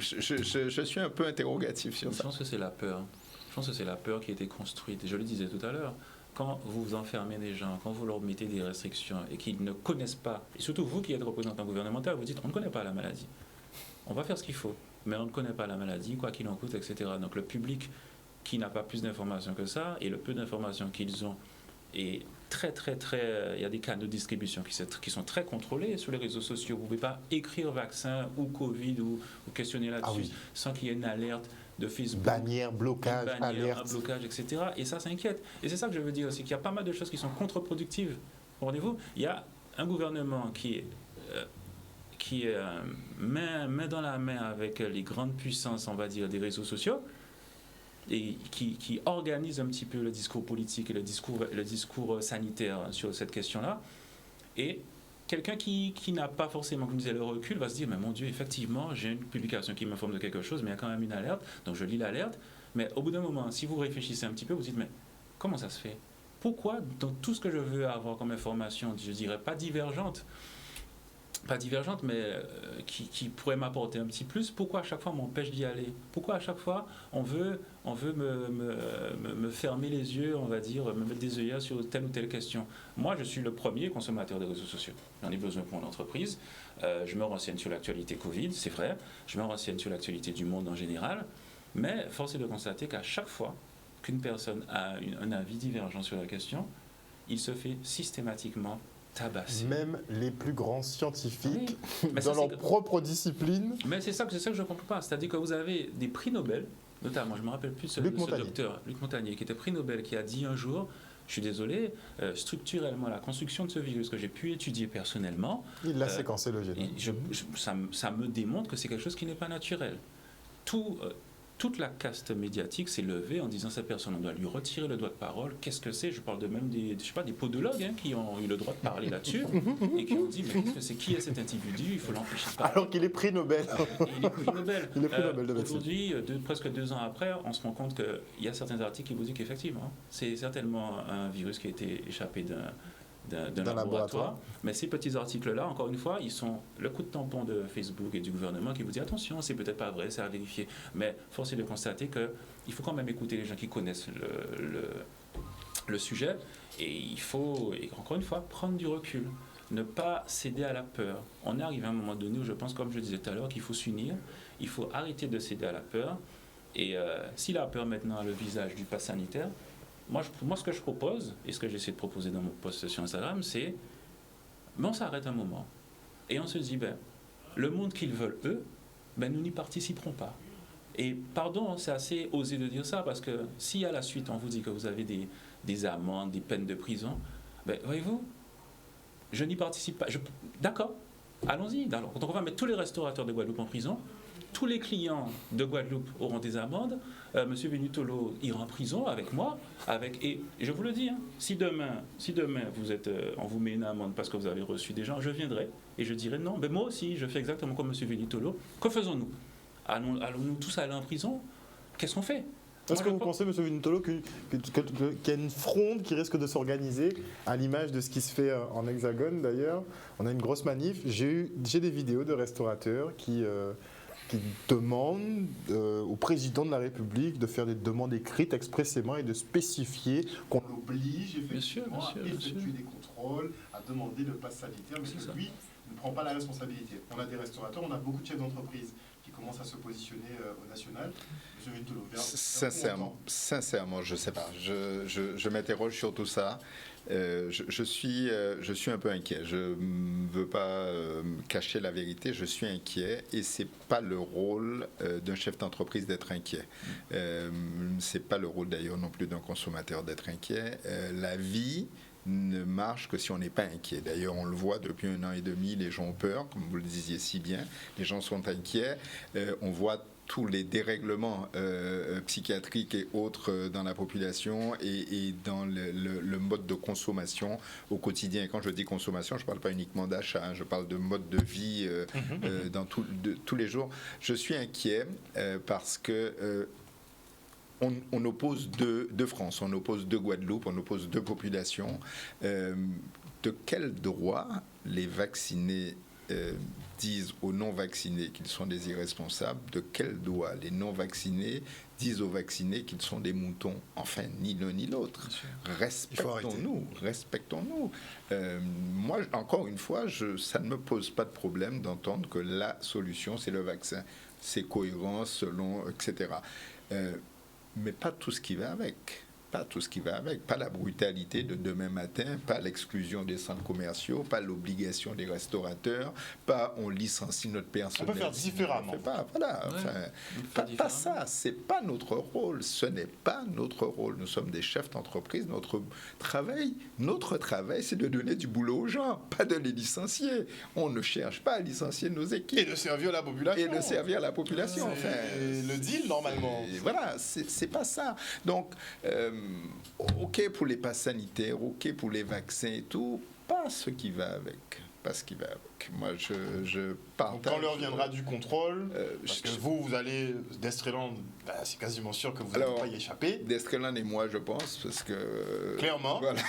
je suis un peu interrogatif sur ça. Je pense que c'est la peur. Je pense que c'est la peur qui a été construite. Et je le disais tout à l'heure, quand vous enfermez des gens, quand vous leur mettez des restrictions et qu'ils ne connaissent pas, et surtout vous qui êtes représentant gouvernemental, vous dites on ne connaît pas la maladie. On va faire ce qu'il faut, mais on ne connaît pas la maladie, quoi qu'il en coûte, etc. Donc le public qui n'a pas plus d'informations que ça, et le peu d'informations qu'ils ont est très, il y a des canaux de distribution qui sont très contrôlés sur les réseaux sociaux. Vous ne pouvez pas écrire vaccin ou Covid ou questionner là-dessus sans qu'il y ait une alerte de Facebook. Bannière, blocage, alerte. Un blocage, etc. Et ça inquiète. Et c'est ça que je veux dire aussi, qu'il y a pas mal de choses qui sont contre-productives. Comprenez-vous? Il y a un gouvernement qui est main dans la main avec les grandes puissances, on va dire, des réseaux sociaux, et qui organise un petit peu le discours politique et le discours sanitaire sur cette question-là. Et quelqu'un qui n'a pas forcément, comme je disais, le recul, va se dire, mais mon Dieu, effectivement, j'ai une publication qui m'informe de quelque chose, mais il y a quand même une alerte, donc je lis l'alerte. Mais au bout d'un moment, si vous réfléchissez un petit peu, vous dites, mais comment ça se fait? Pourquoi, dans tout ce que je veux avoir comme information, je dirais pas divergente, mais qui pourrait m'apporter un petit plus, pourquoi à chaque fois on m'empêche d'y aller? Pourquoi à chaque fois on veut me fermer les yeux, on va dire, me mettre des œillères sur telle ou telle question? Moi, je suis le premier consommateur des réseaux sociaux. J'en ai besoin pour mon entreprise. Je me renseigne sur l'actualité Covid, c'est vrai. Je me renseigne sur l'actualité du monde en général. Mais force est de constater qu'à chaque fois qu'une personne a un avis divergent sur la question, il se fait systématiquement tabasser. Même les plus grands scientifiques, oui. dans leur propre discipline. Mais c'est ça que je ne comprends pas. C'est-à-dire que vous avez des prix Nobel, notamment, je me rappelle plus ce docteur, Luc Montagnier, qui était prix Nobel, qui a dit un jour, je suis désolé, structurellement, la construction de ce virus que j'ai pu étudier personnellement, il l'a séquencé le génome. Ça me démontre que c'est quelque chose qui n'est pas naturel. Toute la caste médiatique s'est levée en disant cette personne, on doit lui retirer le droit de parole. Qu'est-ce que c'est? Je parle de même des podologues qui ont eu le droit de parler là-dessus et qui ont dit mais qu'est-ce que c'est? Qui est cet individu? Il faut l'empêcher de parler. Alors qu'il est prix Nobel. Il est prix Nobel. Il est prix Nobel de médecine. Aujourd'hui, presque 2 ans après, on se rend compte qu'il y a certains articles qui vous disent qu'effectivement, c'est certainement un virus qui a été échappé d'un laboratoire. Mais ces petits articles-là, encore une fois, ils sont le coup de tampon de Facebook et du gouvernement qui vous dit attention, c'est peut-être pas vrai, c'est à vérifier. Mais force est de constater qu'il faut quand même écouter les gens qui connaissent le sujet et il faut, encore une fois, prendre du recul. Ne pas céder à la peur. On est arrivé à un moment donné où je pense, comme je disais tout à l'heure, qu'il faut s'unir, il faut arrêter de céder à la peur. Et si la peur maintenant a le visage du pass sanitaire, moi, ce que je propose, et ce que j'essaie de proposer dans mon post sur Instagram, c'est on s'arrête un moment et on se dit, le monde qu'ils veulent eux, nous n'y participerons pas. Et pardon, c'est assez osé de dire ça, parce que si à la suite on vous dit que vous avez des amendes, des peines de prison, Ben, voyez-vous, je n'y participe pas. D'accord, allons-y. Alors, quand on va mettre tous les restaurateurs de Guadeloupe en prison, tous les clients de Guadeloupe auront des amendes. Monsieur Benutolo ira en prison avec moi. Et je vous le dis, hein, si demain on vous met une amende parce que vous avez reçu des gens, je viendrai et je dirai non. Mais moi aussi, je fais exactement comme Monsieur Benutolo. Que faisons-nous? Allons-nous tous aller en prison? Qu'est-ce qu'on fait? Est-ce que vous pensez, M. Vinitolo, qu'il y a une fronde qui risque de s'organiser, à l'image de ce qui se fait en Hexagone d'ailleurs? On a une grosse manif. J'ai des vidéos de restaurateurs qui demandent au président de la République de faire des demandes écrites expressément et de spécifier qu'on l'oblige effectivement à effectuer des contrôles, à demander le pass sanitaire, mais que lui ne prend pas la responsabilité. On a des restaurateurs, on a beaucoup de chefs d'entreprise qui commencent à se positionner au national. Sincèrement, je ne sais pas. Je m'interroge sur tout ça. Je suis un peu inquiet. Je ne veux pas cacher la vérité. Je suis inquiet et c'est pas le rôle d'un chef d'entreprise d'être inquiet. C'est pas le rôle d'ailleurs non plus d'un consommateur d'être inquiet. La vie ne marche que si on n'est pas inquiet. D'ailleurs, on le voit depuis 1 an et demi, les gens ont peur, comme vous le disiez si bien. Les gens sont inquiets. On voit tous les dérèglements psychiatriques et autres dans la population et dans le mode de consommation au quotidien. Quand je dis consommation, je ne parle pas uniquement d'achat, hein, je parle de mode de vie dans tous les jours. Je suis inquiet parce que on oppose deux France, on oppose deux Guadeloupe, on oppose deux populations. De quel droit les vaccinés disent aux non-vaccinés qu'ils sont des irresponsables? De quel droit les non-vaccinés disent aux vaccinés qu'ils sont des moutons? Enfin, ni l'un ni l'autre. Respectons-nous. Moi, encore une fois, ça ne me pose pas de problème d'entendre que la solution, c'est le vaccin. C'est cohérent, selon, etc. Mais pas tout ce qui va avec. Pas la brutalité de demain matin, pas l'exclusion des centres commerciaux, pas l'obligation des restaurateurs, pas on licencie notre personnel. On peut faire différemment. Pas ça, c'est pas notre rôle. Ce n'est pas notre rôle. Nous sommes des chefs d'entreprise. Notre travail, c'est de donner du boulot aux gens, pas de les licencier. On ne cherche pas à licencier nos équipes. Et de servir la population. C'est le deal, normalement. Voilà, c'est pas ça. Donc, ok pour les passes sanitaires, ok pour les vaccins et tout, pas ce qui va avec. Moi, je partage. Donc, quand l'heure viendra du contrôle, parce que vous allez, d'Estreland, c'est quasiment sûr que vous n'allez pas y échapper. D'Estreland et moi, je pense, parce que... Clairement, voilà.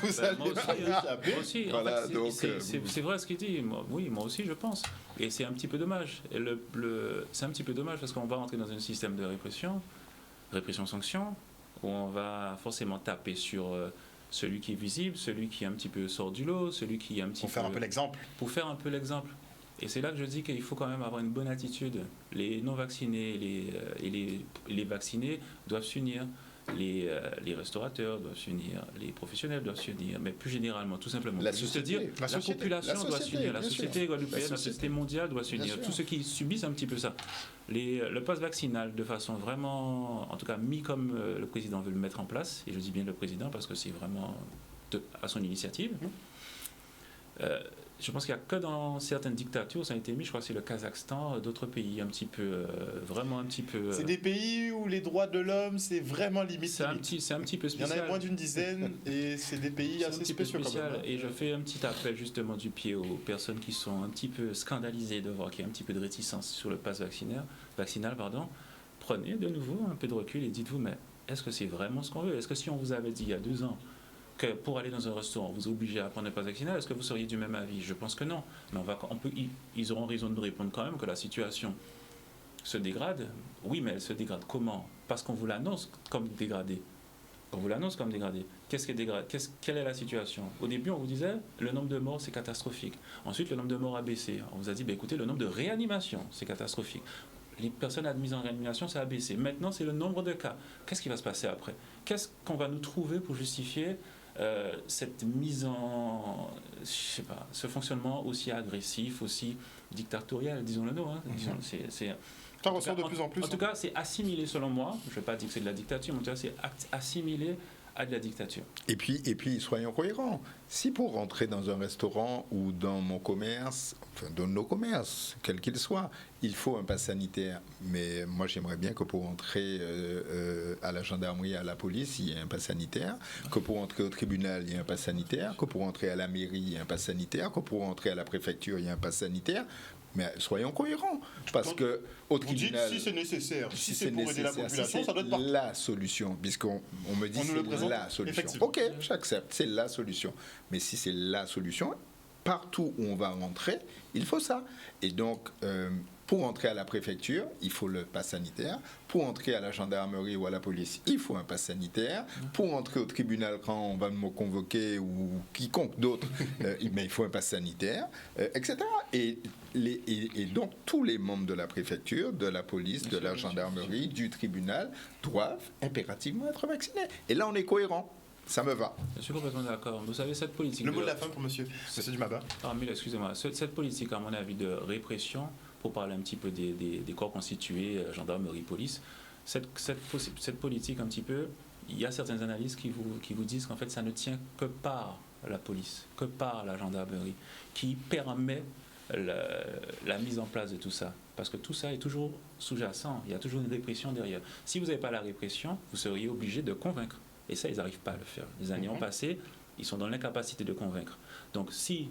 vous allez pas y échapper. Moi aussi, voilà, en fait, c'est vrai ce qu'il dit. Moi aussi, je pense. Et c'est un petit peu dommage. C'est un petit peu dommage parce qu'on va rentrer dans un système de répression-sanction, où on va forcément taper sur celui qui est visible, celui qui un petit peu sort du lot, celui qui est un petit peu... Pour faire un peu l'exemple. Pour faire un peu l'exemple. Et c'est là que je dis qu'il faut quand même avoir une bonne attitude. Les non-vaccinés et les vaccinés doivent s'unir. Les restaurateurs doivent s'unir, les professionnels doivent s'unir, mais plus généralement, tout simplement, la population doit s'unir, la société guadeloupéenne, la société mondiale doit s'unir, tous ceux qui subissent un petit peu ça. Le pass vaccinal, de façon vraiment, en tout cas mis comme le président veut le mettre en place, et je dis bien le président parce que c'est vraiment à son initiative. Je pense qu'il n'y a que dans certaines dictatures ça a été mis, je crois que c'est le Kazakhstan, d'autres pays un petit peu, vraiment un petit peu... C'est des pays où les droits de l'homme, c'est vraiment limité. C'est un petit peu spécial. Il y en a moins d'une dizaine et c'est des pays assez spéciaux quand même. Et je fais un petit appel justement du pied aux personnes qui sont un petit peu scandalisées de voir qu'il y a un petit peu de réticence sur le pass vaccinal. Prenez de nouveau un peu de recul et dites-vous, mais est-ce que c'est vraiment ce qu'on veut? Est-ce que si on vous avait dit il y a 2 ans que pour aller dans un restaurant, vous obligez à prendre un pass vaccinal, est-ce que vous seriez du même avis? Je pense que non. Mais ils auront raison de nous répondre quand même que la situation se dégrade. Oui, mais elle se dégrade comment? Parce qu'on vous l'annonce comme dégradée. Qu'est-ce qui est dégradé? Quelle est la situation? Au début, on vous disait le nombre de morts, c'est catastrophique. Ensuite, le nombre de morts a baissé. On vous a dit, écoutez, le nombre de réanimations, c'est catastrophique. Les personnes admises en réanimation, ça a baissé. Maintenant, c'est le nombre de cas. Qu'est-ce qui va se passer après? Qu'est-ce qu'on va nous trouver pour justifier cette mise en... Je sais pas, ce fonctionnement aussi agressif, aussi dictatorial, disons-le nous. Hein. Ça ressort de plus en plus. En tout cas, c'est assimilé, selon moi, je ne vais pas dire que c'est de la dictature, mais en tout cas, c'est assimilé à de la dictature. Et puis, soyons cohérents. Si pour rentrer dans un restaurant ou dans mon commerce, enfin dans nos commerces, quels qu'ils soient, il faut un pass sanitaire. Mais moi, j'aimerais bien que pour entrer à la gendarmerie, à la police, il y ait un pass sanitaire, que pour entrer au tribunal, il y ait un pass sanitaire, que pour entrer à la mairie, il y ait un pass sanitaire, que pour entrer à la préfecture, il y ait un pass sanitaire. Mais soyons cohérents, parce que au tribunal, vous dites si c'est nécessaire, si c'est pour aider la nécessaire, population, si ça doit être c'est partout. la solution, puisqu'on me dit On nous le c'est présente, la solution. effectivement. Ok, j'accepte, c'est la solution. Mais si c'est la solution, partout où on va rentrer, il faut ça. Et donc, pour entrer à la préfecture, il faut le pass sanitaire. Pour entrer à la gendarmerie ou à la police, il faut un pass sanitaire. Pour entrer au tribunal quand on va me convoquer ou quiconque d'autre, mais il faut un pass sanitaire, etc. Et donc, tous les membres de la préfecture, de la police, de la gendarmerie, du tribunal doivent impérativement être vaccinés. Et là, on est cohérent. Ça me va. Je suis complètement d'accord. Vous savez, cette politique... Le mot de la fin pour monsieur Dumabat. Ah, mais excusez-moi. Cette politique, à mon avis, de répression, pour parler un petit peu des corps constitués, gendarmerie, police, cette politique, un petit peu, il y a certaines analyses qui vous disent qu'en fait, ça ne tient que par la police, que par la gendarmerie, qui permet la mise en place de tout ça. Parce que tout ça est toujours sous-jacent. Il y a toujours une répression derrière. Si vous n'avez pas la répression, vous seriez obligé de convaincre. Et ça, ils n'arrivent pas à le faire. Les années ont passé, ils sont dans l'incapacité de convaincre. Donc, si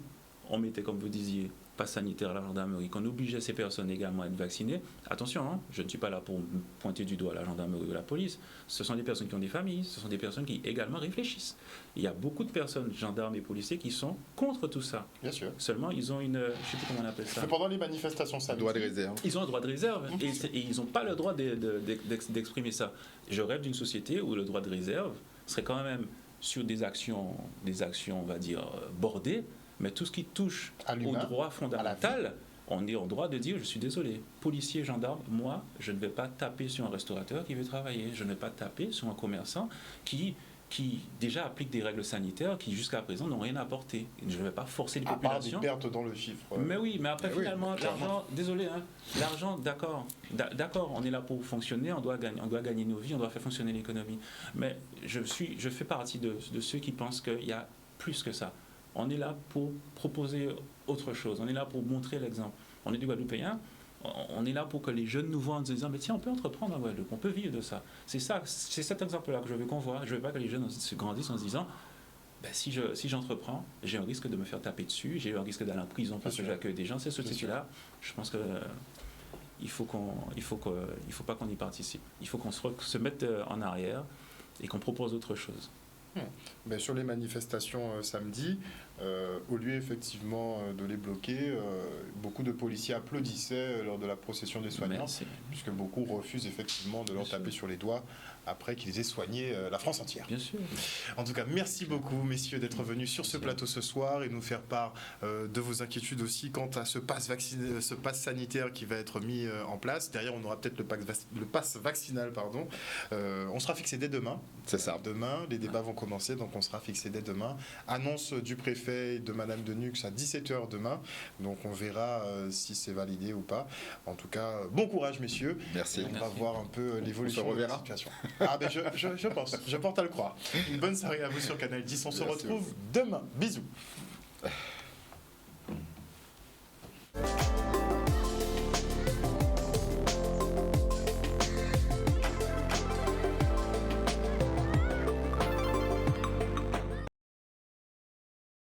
on mettait, comme vous disiez, pass sanitaire à la gendarmerie, qu'on obligeait ces personnes également à être vaccinées, attention, hein, je ne suis pas là pour pointer du doigt la gendarmerie ou la police. Ce sont des personnes qui ont des familles, ce sont des personnes qui également réfléchissent. Il y a beaucoup de personnes, gendarmes et policiers, qui sont contre tout ça. Bien sûr. Seulement, ils ont une... Je ne sais plus comment on appelle ça. Pendant les manifestations samedi, Droit de réserve. Ils ont un droit de réserve et ils n'ont pas le droit d'exprimer ça. Je rêve d'une société où le droit de réserve serait quand même sur des actions, on va dire, bordées, mais tout ce qui touche au droit fondamental, on est en droit de dire, je suis désolé, policier, gendarme, moi, je ne vais pas taper sur un restaurateur qui veut travailler, je ne vais pas taper sur un commerçant qui déjà applique des règles sanitaires qui jusqu'à présent n'ont rien apporté. Je ne vais pas forcer les populations. À part des pertes dans le chiffre. Mais oui, mais après finalement, oui, l'argent, désolé, hein, l'argent, d'accord, on est là pour fonctionner, on doit gagner nos vies, on doit faire fonctionner l'économie. Mais je fais partie de ceux qui pensent qu'il y a plus que ça. On est là pour proposer autre chose, on est là pour montrer l'exemple. On est des Guadeloupéens. On est là pour que les jeunes nous voient en se disant mais tiens, on peut entreprendre en Guadeloupe, on peut vivre de ça. C'est cet exemple-là que je veux qu'on voit. Je ne veux pas que les jeunes se grandissent en se disant ben, si j'entreprends, j'ai un risque de me faire taper dessus, j'ai un risque d'aller en prison parce que j'accueille des gens. C'est ce type-là. Je pense que il faut pas qu'on y participe. Il faut qu'on se mette en arrière et qu'on propose autre chose. Mais sur les manifestations samedi, au lieu effectivement de les bloquer, beaucoup de policiers applaudissaient lors de la procession des soignants, puisque beaucoup refusent effectivement de leur taper sur les doigts après qu'ils aient soigné la France entière. Bien sûr. En tout cas, merci beaucoup messieurs d'être venus sur ce plateau ce soir et nous faire part de vos inquiétudes aussi quant à ce pass sanitaire qui va être mis en place. Derrière, on aura peut-être le pass vaccinal, pardon. On sera fixé dès demain. C'est ça. Demain, les débats vont commencer, donc on sera fixé dès demain. Annonce du préfet et de Madame Denux à 17h demain. Donc on verra si c'est validé ou pas. En tout cas, bon courage messieurs. Merci. Et on va voir un peu l'évolution de la situation. Ah ben je pense, je porte à le croire. Une bonne soirée à vous sur Canal 10. On se retrouve demain. Bisous.